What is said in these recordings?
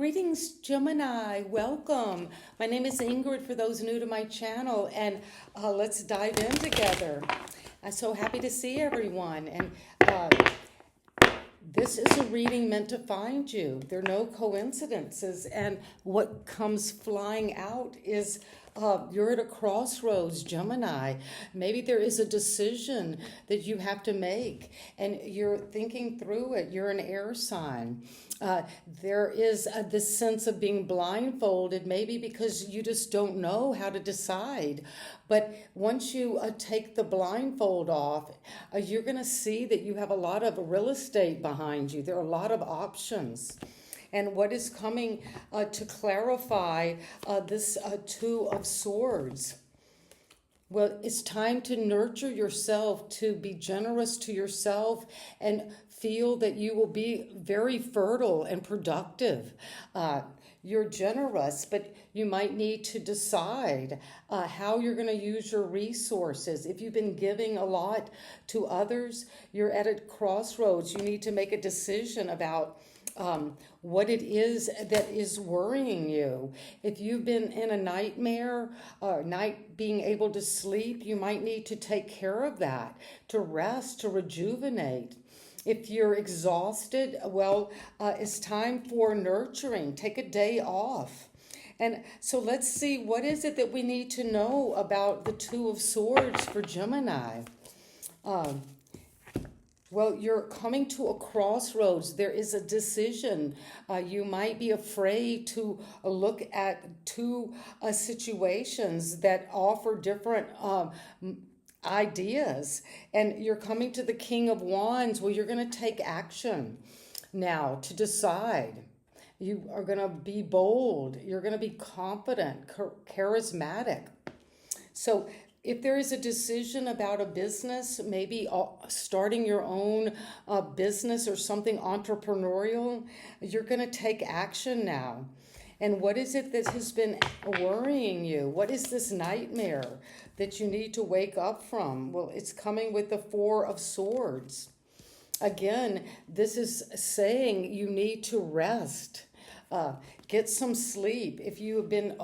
Greetings, Gemini. Welcome. My name is Ingrid for those new to my channel, and let's dive in together. I'm so happy to see everyone. And this is a reading meant to find you. There are no coincidences. And what comes flying out is you're at a crossroads, Gemini. Maybe there is a decision that you have to make, and you're thinking through it. You're an air sign. There is this sense of being blindfolded, maybe because you just don't know how to decide. But once you take the blindfold off, you're going to see that you have a lot of real estate behind you. There are a lot of options. And what is coming to clarify this Two of Swords? Well, it's time to nurture yourself, to be generous to yourself, and feel that you will be very fertile and productive. You're generous, but you might need to decide how you're going to use your resources. If you've been giving a lot to others, you're at a crossroads. You need to make a decision about what it is that is worrying you. If you've been in a nightmare, not being able to sleep, you might need to take care of that, to rest, to rejuvenate. If you're exhausted, well, it's time for nurturing. Take a day off. And so let's see, what is it that we need to know about the Two of Swords for Gemini? Well, you're coming to a crossroads. There is a decision. You might be afraid to look at two situations that offer different ideas. And you're coming to the King of Wands. Well, you're going to take action now to decide. You are going to be bold. You're going to be confident, charismatic. So if there is a decision about a business, maybe starting your own business or something entrepreneurial, you're going to take action now. And what is it that has been worrying you? What is this nightmare that you need to wake up from? Well, it's coming with the Four of Swords. Again, this is saying you need to rest. Get some sleep. If you have been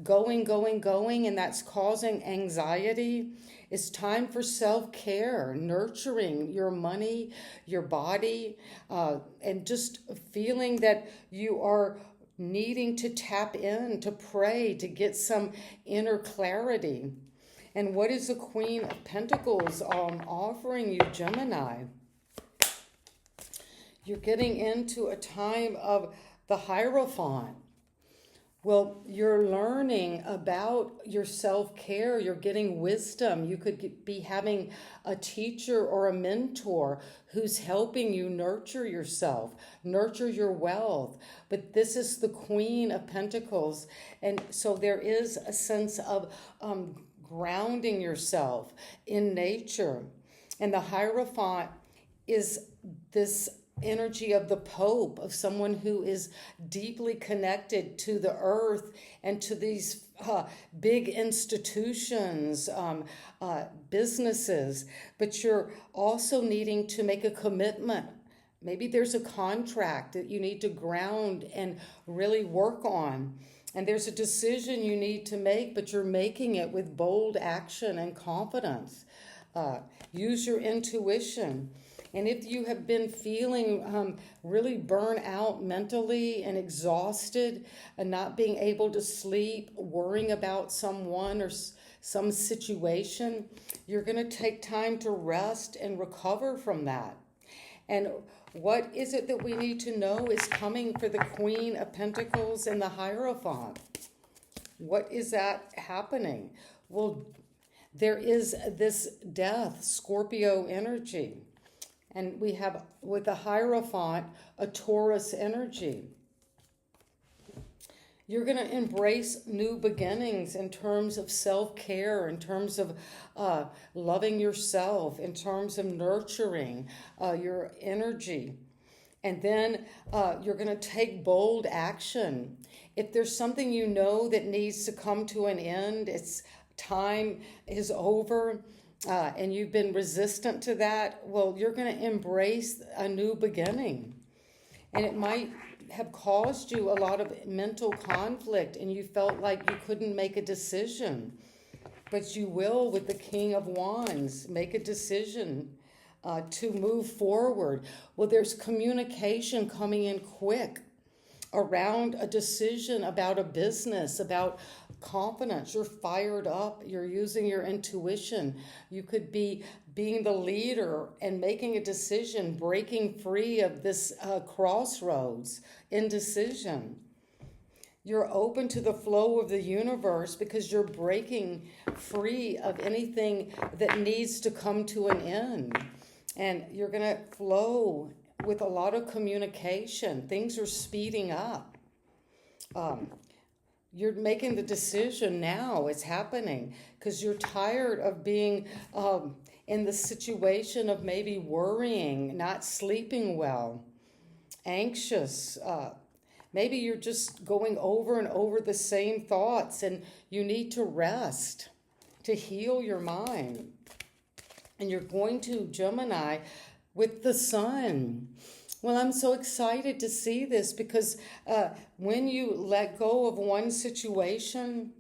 going, and that's causing anxiety, it's time for self-care, nurturing your money, your body, and just feeling that you are needing to tap in, to pray, to get some inner clarity. And what is the Queen of Pentacles offering you, Gemini? You're getting into a time of the Hierophant. Well, you're learning about your self-care. You're getting wisdom. You could be having a teacher or a mentor who's helping you nurture yourself, nurture your wealth. But this is the Queen of Pentacles. And so there is a sense of grounding yourself in nature. And the Hierophant is this energy of the Pope, of someone who is deeply connected to the earth and to these big institutions, businesses. But you're also needing to make a commitment. Maybe there's a contract that you need to ground and really work on. And there's a decision you need to make, but you're making it with bold action and confidence. Use your intuition. And if you have been feeling really burnt out mentally and exhausted and not being able to sleep, worrying about someone or some situation, you're going to take time to rest and recover from that. And what is it that we need to know is coming for the Queen of Pentacles and the Hierophant? What is that happening? Well, there is this death, Scorpio energy. And we have, with the Hierophant, a Taurus energy. You're going to embrace new beginnings in terms of self-care, in terms of loving yourself, in terms of nurturing your energy. And then you're going to take bold action. If there's something you know that needs to come to an end, it's time is over, and you've been resistant to that, well, you're going to embrace a new beginning. And it might have caused you a lot of mental conflict, and you felt like you couldn't make a decision. But you will, with the King of Wands, make a decision to move forward. Well, there's communication coming in quick around a decision about a business, about confidence. You're fired up. You're using your intuition. You could be being the leader and making a decision, breaking free of this crossroads, indecision. You're open to the flow of the universe because you're breaking free of anything that needs to come to an end. And you're going to flow with a lot of communication. Things are speeding up. You're making the decision now. It's happening because you're tired of being in the situation of maybe worrying, not sleeping well, anxious. Maybe you're just going over and over the same thoughts, and you need to rest to heal your mind. And you're going to, Gemini, with the sun. Well, I'm so excited to see this because when you let go of one situation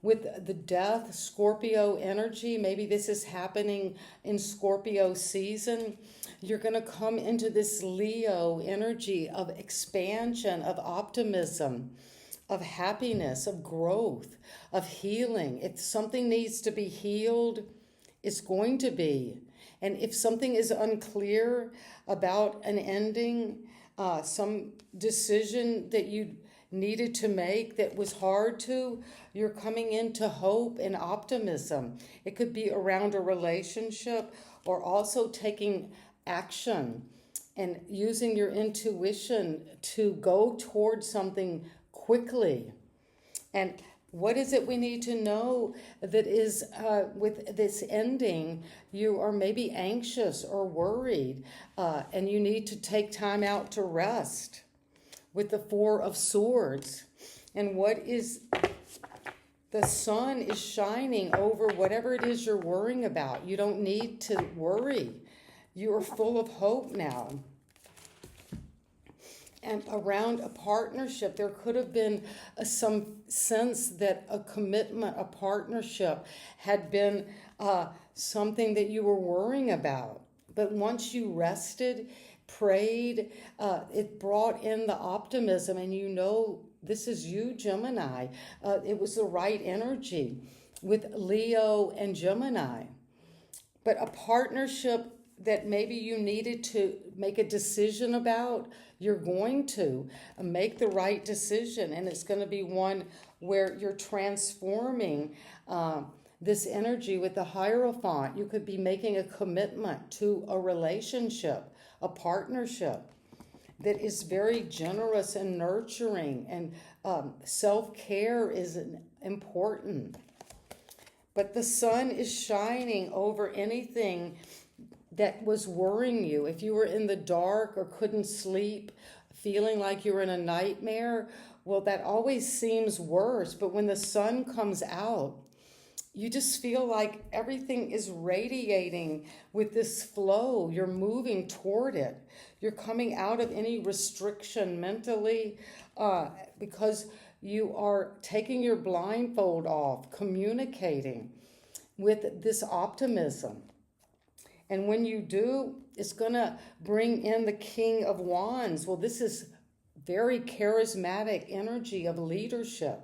with the death, Scorpio energy, maybe this is happening in Scorpio season, you're going to come into this Leo energy of expansion, of optimism, of happiness, of growth, of healing. If something needs to be healed, it's going to be. And if something is unclear about an ending, some decision that you needed to make that was hard to, you're coming into hope and optimism. It could be around a relationship or also taking action and using your intuition to go towards something quickly. And what is it we need to know that is with this ending? You are maybe anxious or worried, and you need to take time out to rest with the Four of Swords. And what is the sun is shining over whatever it is you're worrying about. You don't need to worry. You are full of hope now. And around a partnership, there could have been some sense that a commitment, a partnership had been something that you were worrying about. But once you rested, prayed, it brought in the optimism, and you know this is you, Gemini. It was the right energy with Leo and Gemini. But a partnership that maybe you needed to make a decision about, you're going to make the right decision, and it's going to be one where you're transforming this energy with the Hierophant. You could be making a commitment to a relationship, a partnership that is very generous and nurturing, and self-care is important. But the sun is shining over anything that was worrying you. If you were in the dark or couldn't sleep, feeling like you were in a nightmare, well, that always seems worse. But when the sun comes out, you just feel like everything is radiating with this flow. You're moving toward it. You're coming out of any restriction mentally because you are taking your blindfold off, communicating with this optimism. And when you do, it's going to bring in the King of Wands. Well, this is very charismatic energy of leadership.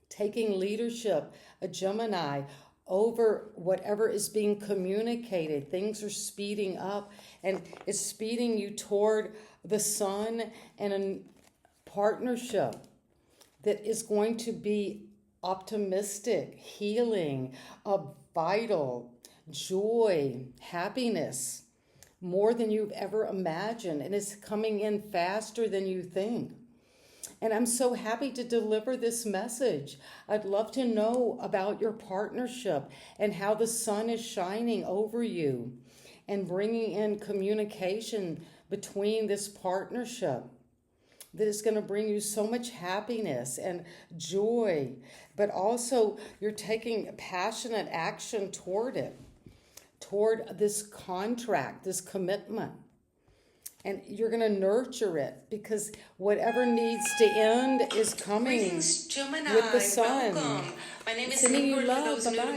Taking leadership, a Gemini, over whatever is being communicated. Things are speeding up, and it's speeding you toward the sun and a partnership that is going to be optimistic, healing, vital, joy, happiness, more than you've ever imagined, and it's coming in faster than you think. And I'm so happy to deliver this message. I'd love to know about your partnership and how the sun is shining over you and bringing in communication between this partnership that is going to bring you so much happiness and joy, but also you're taking passionate action toward it, toward this contract, this commitment. and you're going to nurture it, because whatever needs to end is coming Greetings, Gemini. with the sun. Welcome. My name is Sending you Ingrid. For love. those new Bye-bye.